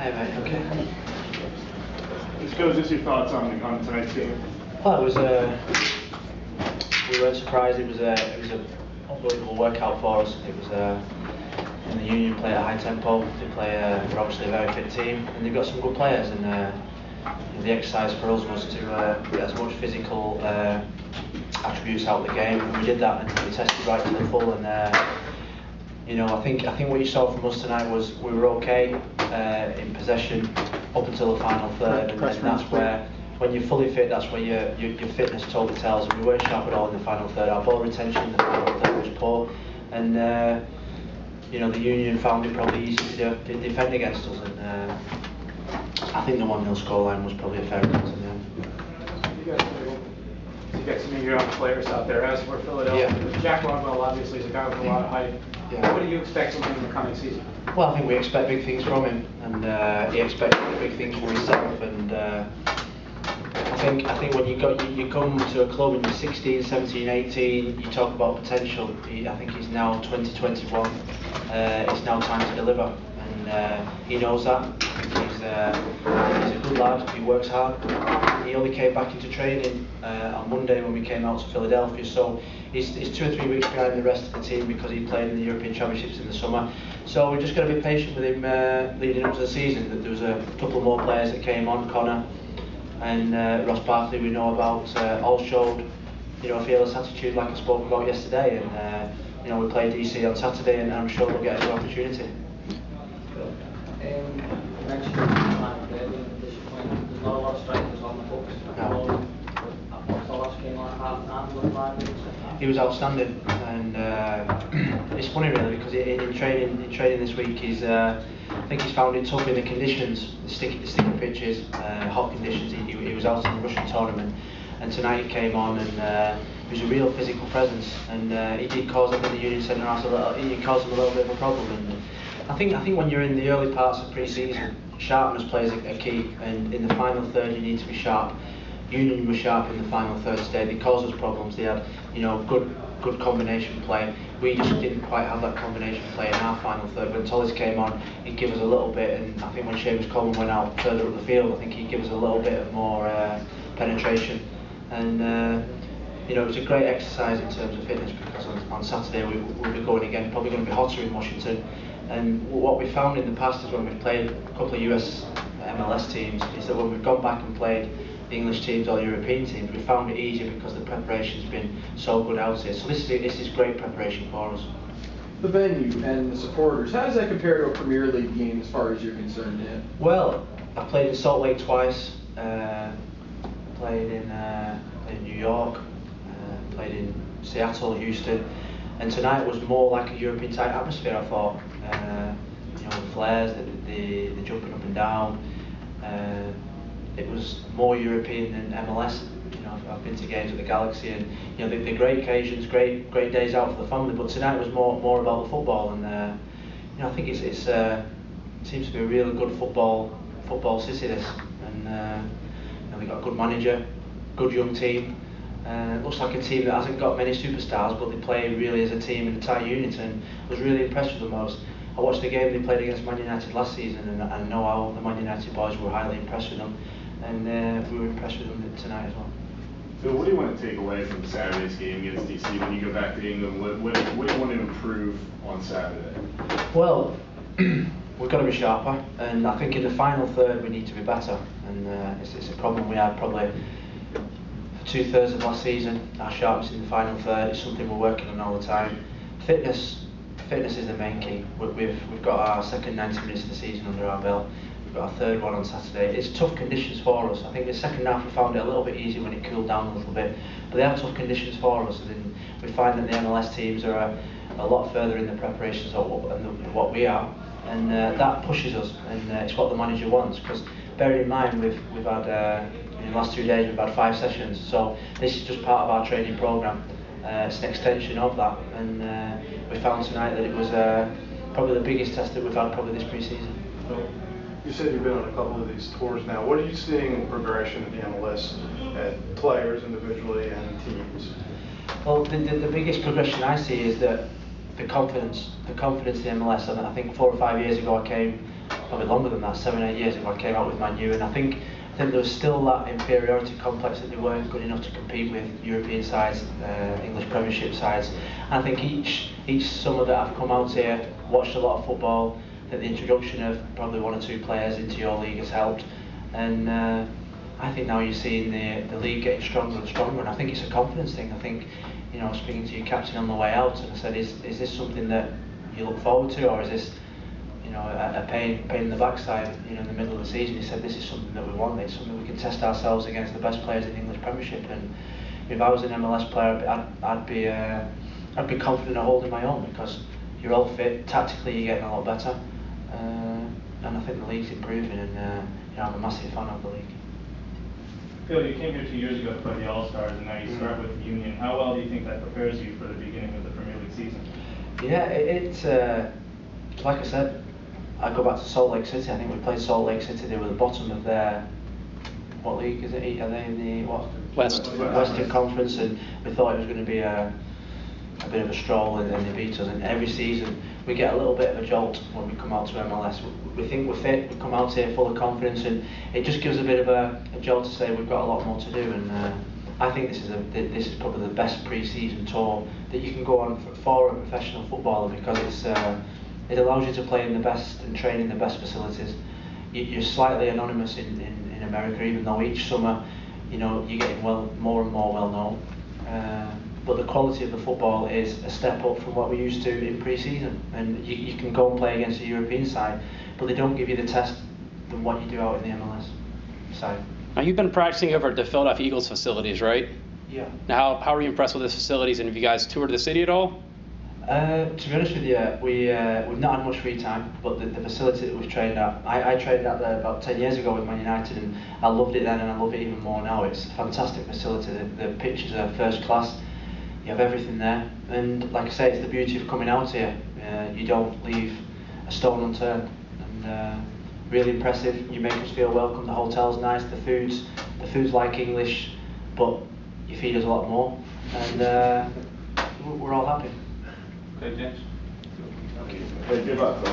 Hey mate, okay. Just Phil, just your thoughts on tonight's game. Well, it was we weren't surprised. It was an unbelievable workout for us. It was and the Union play at a high tempo. They play they're obviously a very fit team, and they've got some good players. And the exercise for us was to get as much physical attributes out of the game, and we did that, and we tested right to the full. And I think what you saw from us tonight was we were okay in possession up until the final third, and then that's where, when you're fully fit, that's where your fitness totally tells. And we weren't sharp at all in the final third. Our ball retention in the final third was poor, and the Union found it probably easy to defend against us. And I think the 1-0 scoreline was probably a fair result in the end. You guys were able to get some of your own players out there, as for Philadelphia. Yeah. Jack Rodwell obviously is a guy with a lot of height. Yeah. What do you expect from him in the coming season? Well, I think we expect big things from him, and he expects big things from himself. And I think when you come to a club and you're 16, 17, 18, you talk about potential. I think he's now 2021. It's now time to deliver, and he knows that. He's a good lad. He works hard. He only came back into training on Monday when we came out to Philadelphia, so he's 2 or 3 weeks behind the rest of the team because he played in the European Championships in the summer. So we're just going to be patient with him leading up to the season. There was a couple of more players that came on. Connor and Ross Barkley we know about all showed a fearless attitude like I spoke about yesterday, and we played DC on Saturday, and I'm sure we'll get a good opportunity. You mentioned time there being disappointing. There's not a lot of strikers on the books. No. Came on half an hour, 5 minutes. He was outstanding, and it's funny really because in training this week I think he's found it tough in the conditions, the sticky pitches, hot conditions. He was out in the Russian tournament, and tonight he came on, and he was a real physical presence, and he did cause them in the Union Centre house he caused them a little bit of a problem. And I think when you're in the early parts of pre-season, sharpness plays a key, and in the final third you need to be sharp. Union were sharp in the final third today. They caused us problems. They had good combination play. We just didn't quite have that combination play in our final third. When Tollis came on, he'd give us a little bit, and I think when Seamus Coleman went out further up the field, I think he'd give us a little bit of more penetration. And it was a great exercise in terms of fitness, because on Saturday we'll be going again, probably going to be hotter in Washington. And what we found in the past is when we've played a couple of US MLS teams, is that when we've gone back and played the English teams or European teams, we found it easier because the preparation's been so good out here. So this is great preparation for us. The venue and the supporters, how does that compare to a Premier League game as far as you're concerned, Dan? Well, I played in Salt Lake twice, played in New York, played in Seattle, Houston, and tonight was more like a European type atmosphere, I thought. The flares, the jumping up and down. It was more European than MLS. I've been to games at the Galaxy, and the great occasions, great days out for the family. But tonight was more about the football, and I think it seems to be a really good football city. This, and they've got a good manager, good young team. It looks like a team that hasn't got many superstars, but they play really as a team in a tight unit, and I was really impressed with them. I watched the game they played against Man United last season, and I know how the Man United boys were highly impressed with them, and we were impressed with them tonight as well. So what do you want to take away from Saturday's game against DC when you go back to England? What do you want to improve on Saturday? Well, we've got to be sharper, and I think in the final third we need to be better, and it's a problem we had probably for 2/3 of last season. Our sharpness in the final third is something we're working on all the time. Fitness is the main key. We've got our second 90 minutes of the season under our belt. We've got our third one on Saturday. It's tough conditions for us. I think the second half we found it a little bit easier when it cooled down a little bit, but they are tough conditions for us, and we find that the MLS teams are a lot further in the preparations than what we are, and that pushes us, and it's what the manager wants, because bearing in mind we've had in the last 2 days we've had 5 sessions, so this is just part of our training programme. It's an extension of that, and we found tonight that it was probably the biggest test that we've had probably this pre-season. So you said you've been on a couple of these tours now. What are you seeing in progression at the MLS, at players individually and teams? Well, the biggest progression I see is that the confidence in the MLS. And I think 4 or 5 years ago I came probably longer than that, 7 or 8 years ago I came out with Man U, and I think there was still that inferiority complex that they weren't good enough to compete with European sides, English Premiership sides. And I think each summer that I've come out here, watched a lot of football, that the introduction of probably 1 or 2 players into your league has helped. And I think now you're seeing the league getting stronger and stronger, and I think it's a confidence thing. I think, you know, speaking to your captain on the way out, and I said, is this something that you look forward to, or is this, you know, a pain in the backside, you know, in the middle of the season? He said, this is something that we want. It's something we can test ourselves against the best players in the English Premiership. And if I was an MLS player, I'd be confident of holding my own, because you're all fit, tactically you're getting a lot better, and I think the league's improving, and you know, I'm a massive fan of the league. Phil, you came here 2 years ago to play the All-Stars, and now you start with Union. How well do you think that prepares you for the beginning of the Premier League season? Yeah, it's like I said, I go back to Salt Lake City. I think we played Salt Lake City. They were the bottom of their, what league is it? Are they in the what? Western Conference, and we thought it was going to be a bit of a stroll, and then they beat us. And every season we get a little bit of a jolt when we come out to MLS. We think we're fit, we come out here full of confidence, and it just gives a bit of a jolt to say we've got a lot more to do. And I think this is probably the best pre-season tour that you can go on for a professional footballer, because it allows you to play in the best and train in the best facilities. You're slightly anonymous in America, even though each summer, you know, you're getting more and more well known. But the quality of the football is a step up from what we used to in pre-season, and you can go and play against a European side, but they don't give you the test than what you do out in the MLS side. Now, you've been practicing over at the Philadelphia Eagles facilities, right? Yeah. Now, how are you impressed with the facilities, and have you guys toured the city at all? To be honest with you, we've not had much free time, but the facility that we've trained at, I trained at there about 10 years ago with Man United, and I loved it then, and I love it even more now. It's a fantastic facility. The pitches are first class. You have everything there, and like I say, it's the beauty of coming out here. You don't leave a stone unturned, and really impressive. You make us feel welcome. The hotel's nice. The food's like English, but you feed us a lot more, and we're all happy. Okay, James. Hey, give up.